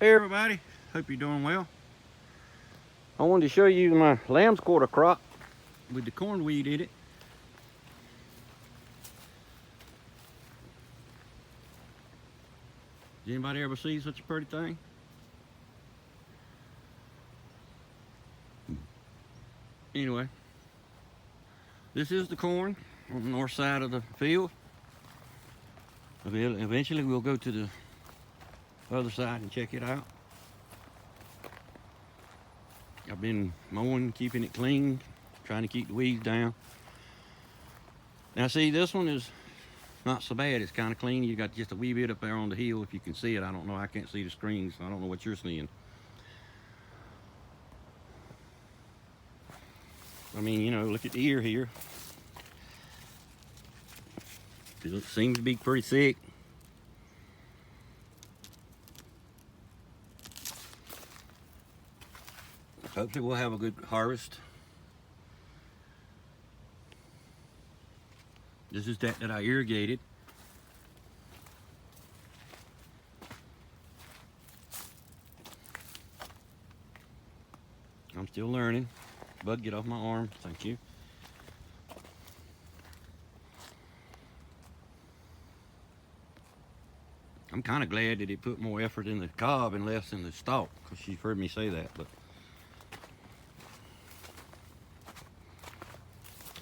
Hey everybody, hope you're doing well. I wanted to show you my lamb's quarter crop with the cornweed in it. Did anybody ever see such a pretty thing? Anyway, this is the corn on the north side of the field. Eventually we'll go to the other side and check it out. I've been mowing, keeping it clean, trying to keep the weeds down. Now see, this one is not so bad. It's kind of clean. You got just a wee bit up there on the hill, if you can see it. I don't know. I can't see the screen, so I don't know what you're seeing. I mean, you know, look at the ear here. It seems to be pretty thick. Hopefully we'll have a good harvest. This is that I irrigated. I'm still learning. Bud, get off my arm. Thank you. I'm kind of glad that it put more effort in the cob and less in the stalk, because you've heard me say that, but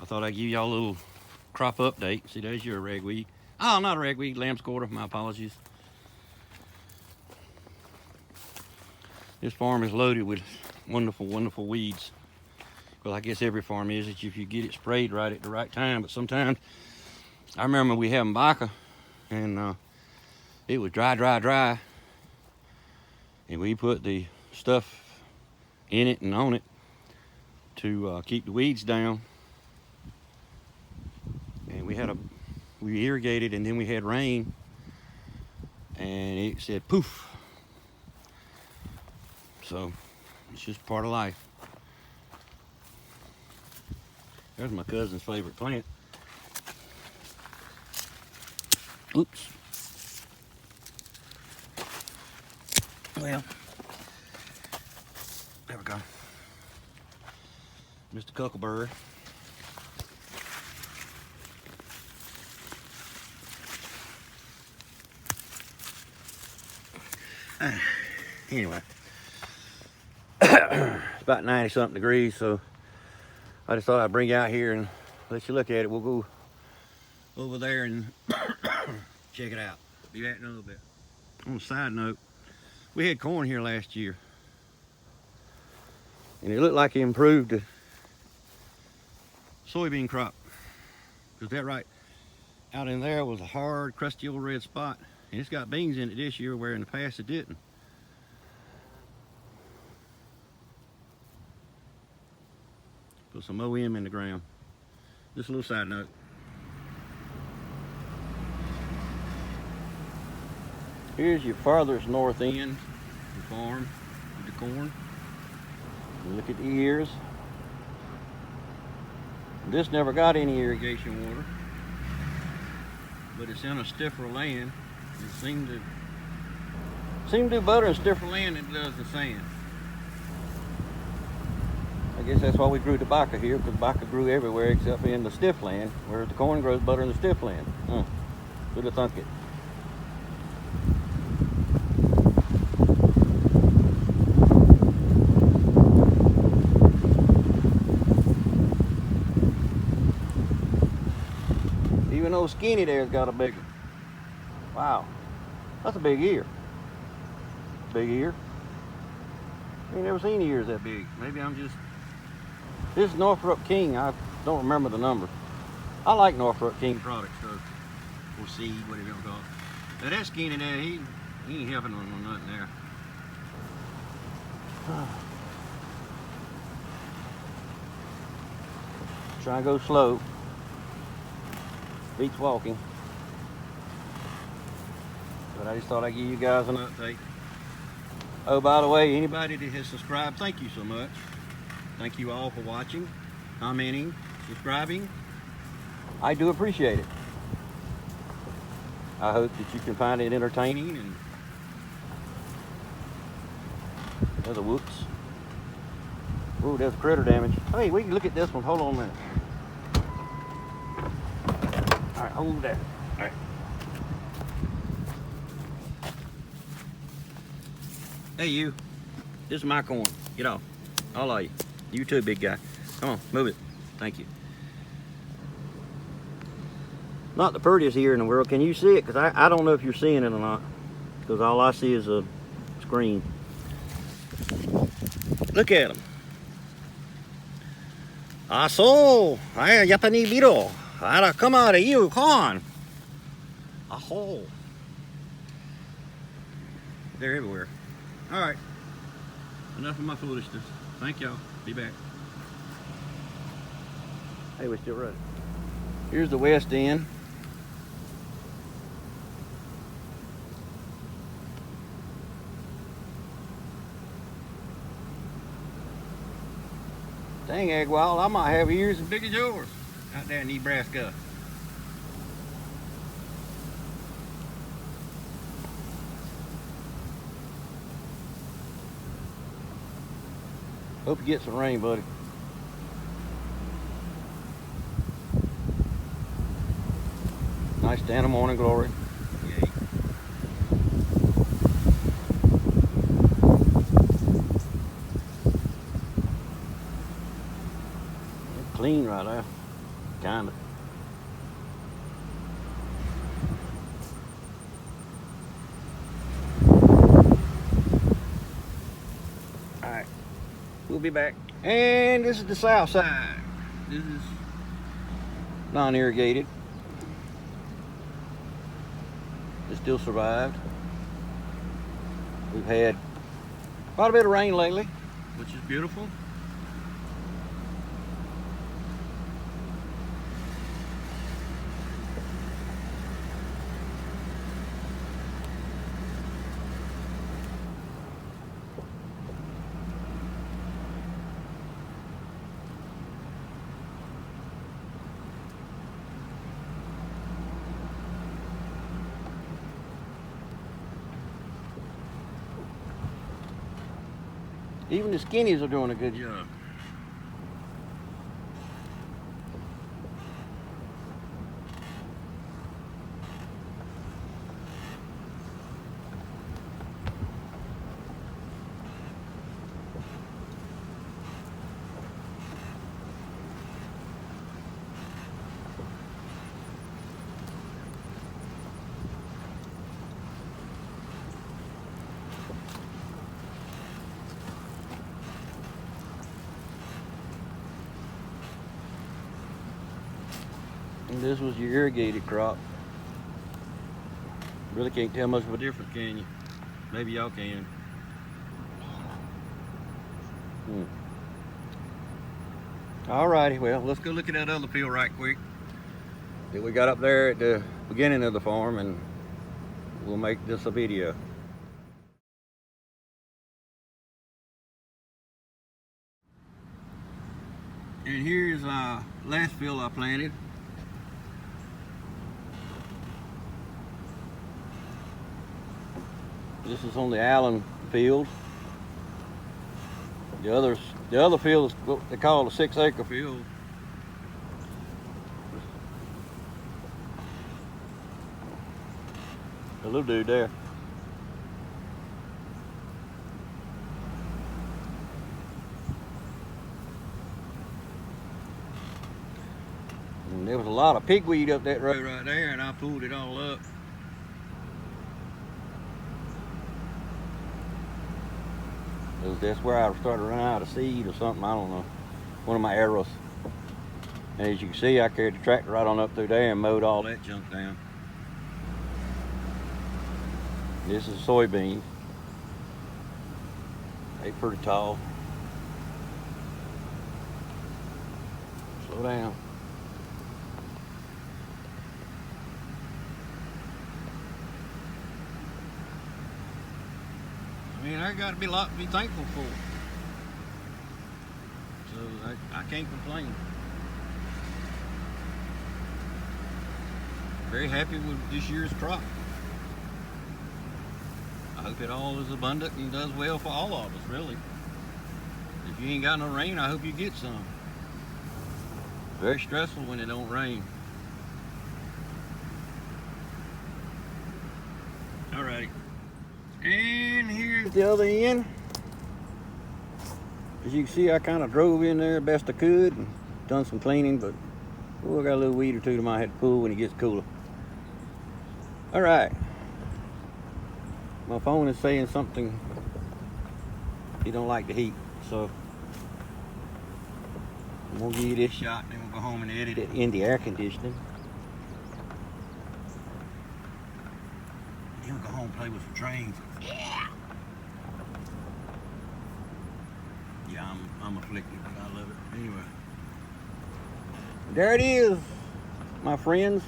I thought I'd give y'all a little crop update. See, there's your ragweed. Oh, not a ragweed, lamb's quarter, my apologies. This farm is loaded with wonderful, wonderful weeds. Well, I guess every farm is, if you get it sprayed right at the right time, but sometimes, I remember we had Mbaka, and it was dry, and we put the stuff in it and on it to keep the weeds down. And we irrigated, and then we had rain, and it said poof. So it's just part of life. There's my cousin's favorite plant. Oops. Well, there we go. Mr. Cuckleberry. Anyway, it's about 90 something degrees, so I just thought I'd bring you out here and let you look at it. We'll go over there and check it out. Be back in a little bit. On a side note, we had corn here last year, and it looked like it improved the soybean crop, because that right out in there was a hard, crusty old red spot, and it's got beans in it this year where in the past it didn't. Put some OM in the ground. Just a little side note. Here's your farthest north end, the farm with the corn. You look at the ears. This never got any irrigation water, but it's in a stiffer land. It seemed to do better in stiffer land than it does the sand. I guess that's why we grew tobacco here, because tobacco grew everywhere except in the stiff land, whereas the corn grows better in the stiff land. Who'd have thunk it? Even though Skinny there's got a bigger. Wow, that's a big ear. Big ear. I ain't never seen ears that big. Maybe I'm just... This is Northrop King. I don't remember the number. I like Northrop King products, though. Or seed, whatever you want to call it. Now that Skinny there, he ain't helping on nothing there. Try and go slow. Beats walking. But I just thought I'd give you guys an update. Oh, by the way, anybody that has subscribed, thank you so much. Thank you all for watching, commenting, subscribing. I do appreciate it. I hope that you can find it entertaining and Another whoops. Ooh, there's critter damage. Hey, we can look at this one. Hold on a minute. All right, hold that. All right. Hey, you. This is my corn. Get off. All of you. You too, big guy. Come on, move it. Thank you. Not the prettiest ear in the world. Can you see it? Because I don't know if you're seeing it or not. Because all I see is a screen. Look at him. Aso, ay Japanese biro. Ara come out of you, con. Aho. They're everywhere. All right. Enough of my foolishness. Thank y'all. Be back. Hey, we're still running. Here's the west end. Dang, Agwild, I might have ears as big as yours out there in Nebraska. Hope you get some rain, buddy. Nice day in the morning glory. Yay. Clean right there, kinda. All right, we'll be back. And this is the south side. This is non-irrigated. It still survived. We've had quite a bit of rain lately, which is beautiful. Even the skinnies are doing a good job. And this was your irrigated crop. Really can't tell much of a difference, can you? Maybe y'all can. Alrighty, well, let's go look at that other field right quick that we got up there at the beginning of the farm, and we'll make this a video. And here's last field I planted. This is on the Allen field. The other field is what they call a 6-acre field. A little dude there. And there was a lot of pigweed up that road right there, and I pulled it all up. That's where I started running out of seed or something, I don't know. One of my arrows. And as you can see, I carried the tractor right on up through there and mowed all that junk down. This is soybean. They pretty tall. Slow down. I mean, I got to be a lot to be thankful for. So I can't complain. Very happy with this year's crop. I hope it all is abundant and does well for all of us, really. If you ain't got no rain, I hope you get some. It's very stressful when it don't rain. Alrighty. And here's the other end. As you can see, I kind of drove in there best I could and done some cleaning, but oh, I got a little weed or two that I might have to pull when it gets cooler. Alright. My phone is saying something. You don't like the heat, so I'm gonna give you this shot and then we'll go home and edit it in the air conditioning. Then we'll go home and play with some trains. Yeah! Yeah, I'm afflicted, but I love it. Anyway. There it is, my friends.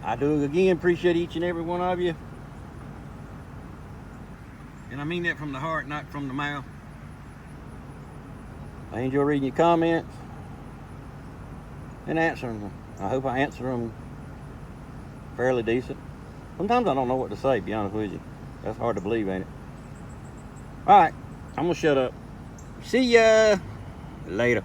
I do again appreciate each and every one of you. And I mean that from the heart, not from the mouth. I enjoy reading your comments and answering them. I hope I answer them fairly decent. Sometimes I don't know what to say, to be honest with you. That's hard to believe, ain't it? All right, I'm gonna shut up. See ya later.